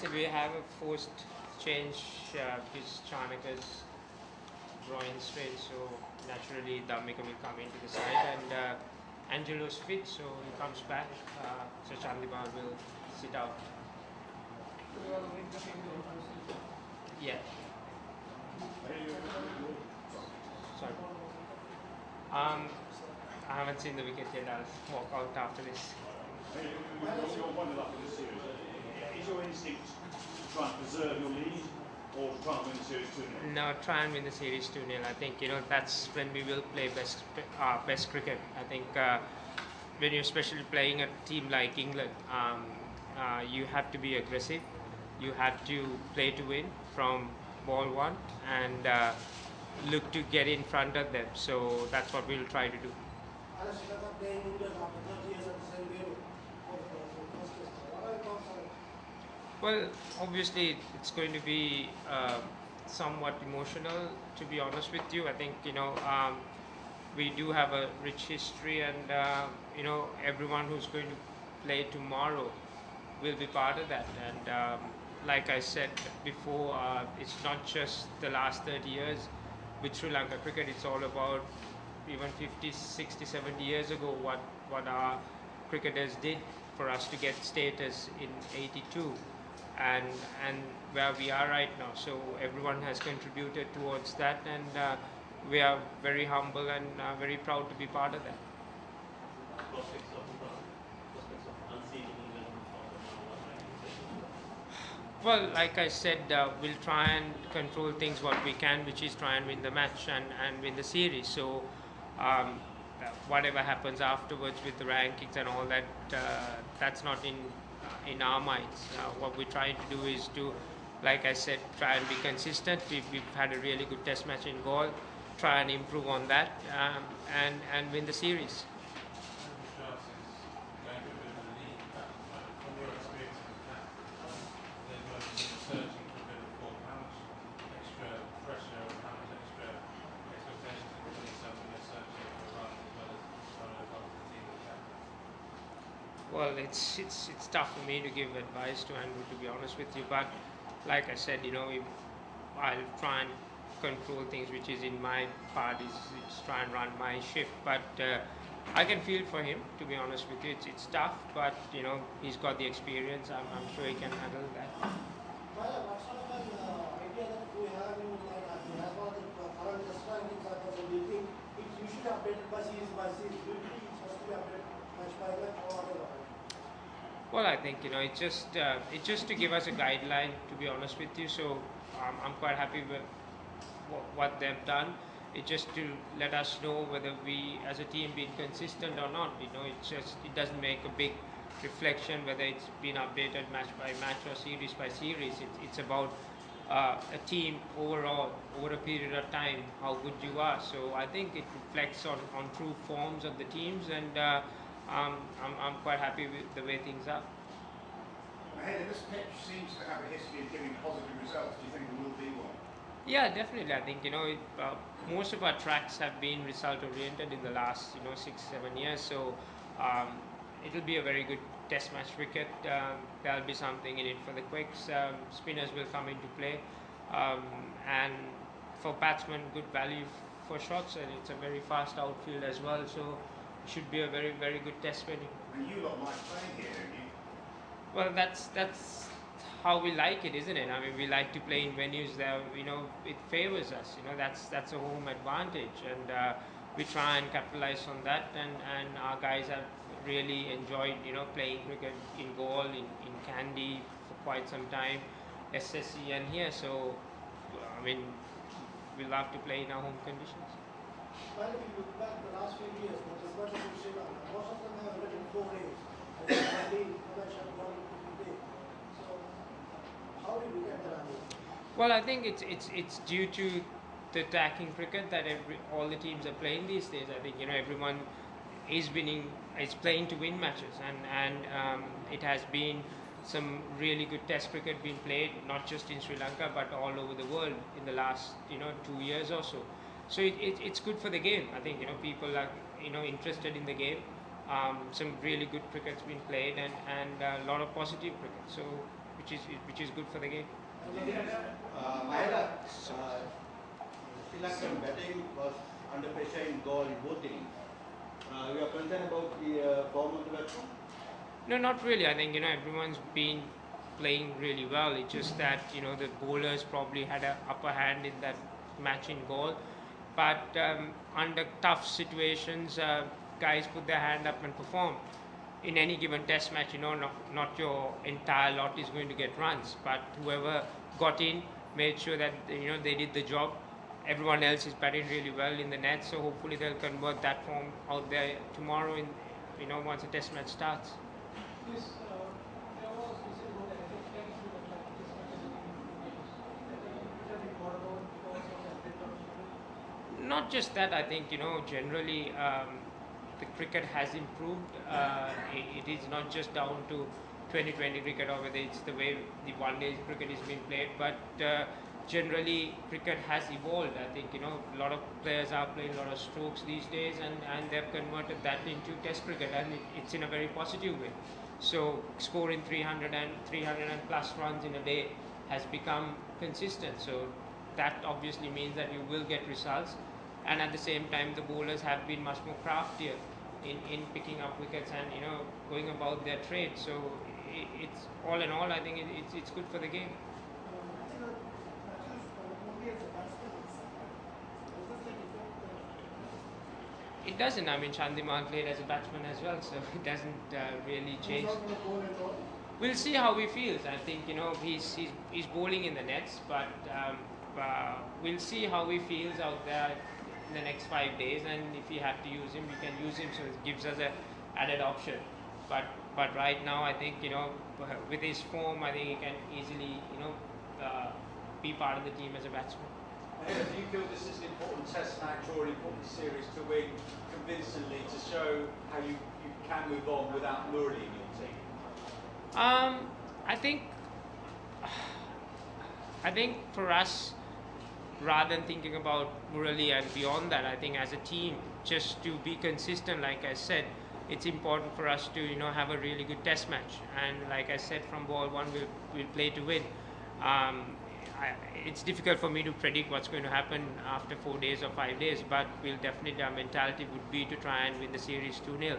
said, we have a forced change because Chanaka's drawing straight, so naturally Dhammika will come into the side, and Angelo's fit, so he comes back. So Chandimal will sit out. Yeah. Sorry. I haven't seen the wicket yet. I'll walk out after this. What's your point of this series? Is your instinct to try and preserve your lead, or to try and win the series 2-0? No, try and win the series 2-0. I think that's when we will play best cricket. I think when you're especially playing a team like England, you have to be aggressive. You have to play to win from ball one and look to get in front of them. So that's what we'll try to do. Well, obviously it's going to be somewhat emotional, to be honest with you. I think we do have a rich history, and everyone who's going to play tomorrow will be part of that. And like I said before, it's not just the last 30 years with Sri Lanka cricket. It's all about even 50, 60, 70 years ago what our cricketers did for us to get status in '82. And where we are right now. So everyone has contributed towards that, and we are very humble and very proud to be part of that. Well, like I said, we'll try and control things what we can, which is try and win the match and win the series. So whatever happens afterwards with the rankings and all that, that's not in our minds. What we're trying to do is to, like I said, try and be consistent. We've had a really good test match in Galle, try and improve on that, and win the series. Well, it's tough for me to give advice to Andrew, to be honest with you. But like I said, I'll try and control things which is in my part. Is try and run my ship. But I can feel for him, to be honest with you. It's tough, but he's got the experience. I'm sure he can handle that. Well, I think it's just to give us a guideline, to be honest with you. So I'm quite happy with what they've done. It's just to let us know whether we, as a team, been consistent or not. It doesn't make a big reflection whether it's been updated match by match or series by series. It's about a team overall over a period of time, how good you are. So I think it reflects on true forms of the teams, and I'm quite happy with the way things are. Mahela, this pitch seems to have a history of giving positive results. Do you think there will be one? Yeah, definitely. I think most of our tracks have been result oriented in the last 6-7 years. So it'll be a very good test match cricket. There'll be something in it for the quicks. Spinners will come into play, and for batsmen, good value for shots, and it's a very fast outfield as well. So it should be a very, very good test venue. And you lot like playing here, don't you? Well, that's how we like it, isn't it? I mean, we like to play in venues that it favors us. That's a home advantage, and we try and capitalize on that. And our guys have really enjoyed playing cricket in Galle, in Kandy for quite some time, SSC and here. So I mean, we love to play in our home conditions. Well, if you look back the last few years, the Tasmanian in Sri Lanka, most of them have written 4 days. So, how do you look at that? Well, I think it's due to the attacking cricket that all the teams are playing these days. I think everyone is playing to win matches, and it has been some really good test cricket being played, not just in Sri Lanka but all over the world in the last 2 years or so. So it's good for the game. I think people are interested in the game. Some really good cricket's been played, and a lot of positive cricket. So which is good for the game. Mahela, Sri Lankan batting was under pressure in goal in both innings. You are concerned about the form of the batsman? No, not really. I think everyone's been playing really well. It's just that the bowlers probably had an upper hand in that match in goal. But under tough situations, guys put their hand up and perform. In any given test match, not your entire lot is going to get runs, but whoever got in made sure that they did the job. Everyone else is batting really well in the net, so hopefully they'll convert that form out there tomorrow in once the test match starts. This, there was recently about the FA chemistry that like this much as in games. Which have been brought about because of the breakup. Not just that, I think generally the cricket has improved. It is not just down to 2020 cricket or whether it's the way the one-day cricket is being played, but generally cricket has evolved. I think a lot of players are playing a lot of strokes these days, and they've converted that into test cricket, and it's in a very positive way. So scoring 300 and plus runs in a day has become consistent, so that obviously means that you will get results. And at the same time, the bowlers have been much more craftier in picking up wickets and going about their trade. So it's all in all, I think it's good for the game. It doesn't. I mean, Chandimal played as a batsman as well, so it doesn't really change. We'll see how he feels. I think he's bowling in the nets, but we'll see how he feels out there in the next 5 days, and if we have to use him, we can use him. So it gives us an added option. But right now, I think with his form, I think he can easily be part of the team as a batsman. Do you feel this is an important test match or an important series to win convincingly to show how you can move on without Murali in your team? I think for us, rather than thinking about Murali and beyond that, I think as a team, just to be consistent, like I said, it's important for us to have a really good test match. And like I said, from ball one, we'll play to win. It's difficult for me to predict what's going to happen after 4 days or 5 days, but our mentality would be to try and win the series 2-0.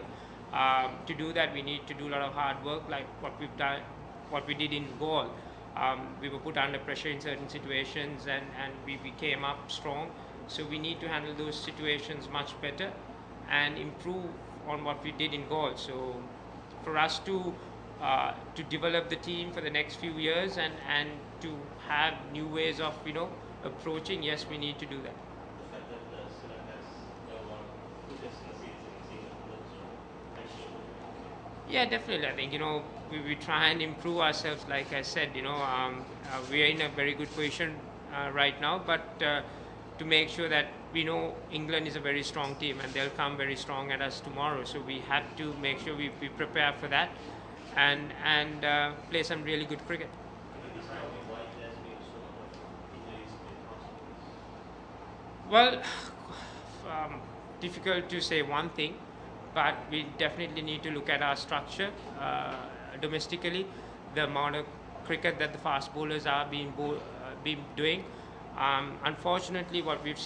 To do that, we need to do a lot of hard work, like what we did in goal. We were put under pressure in certain situations, and we came up strong. So we need to handle those situations much better and improve on what we did in goal. So for us to develop the team for the next few years and to have new ways of approaching, yes, we need to do that. The fact that Sri Lanka has no one who just season Yeah, definitely. I think we try and improve ourselves. Like I said, we are in a very good position right now, but to make sure that we know England is a very strong team and they'll come very strong at us tomorrow. So we have to make sure we prepare for that and play some really good cricket. Well, difficult to say one thing, but we definitely need to look at our structure domestically, the amount of cricket that the fast bowlers are been doing. Unfortunately, what we've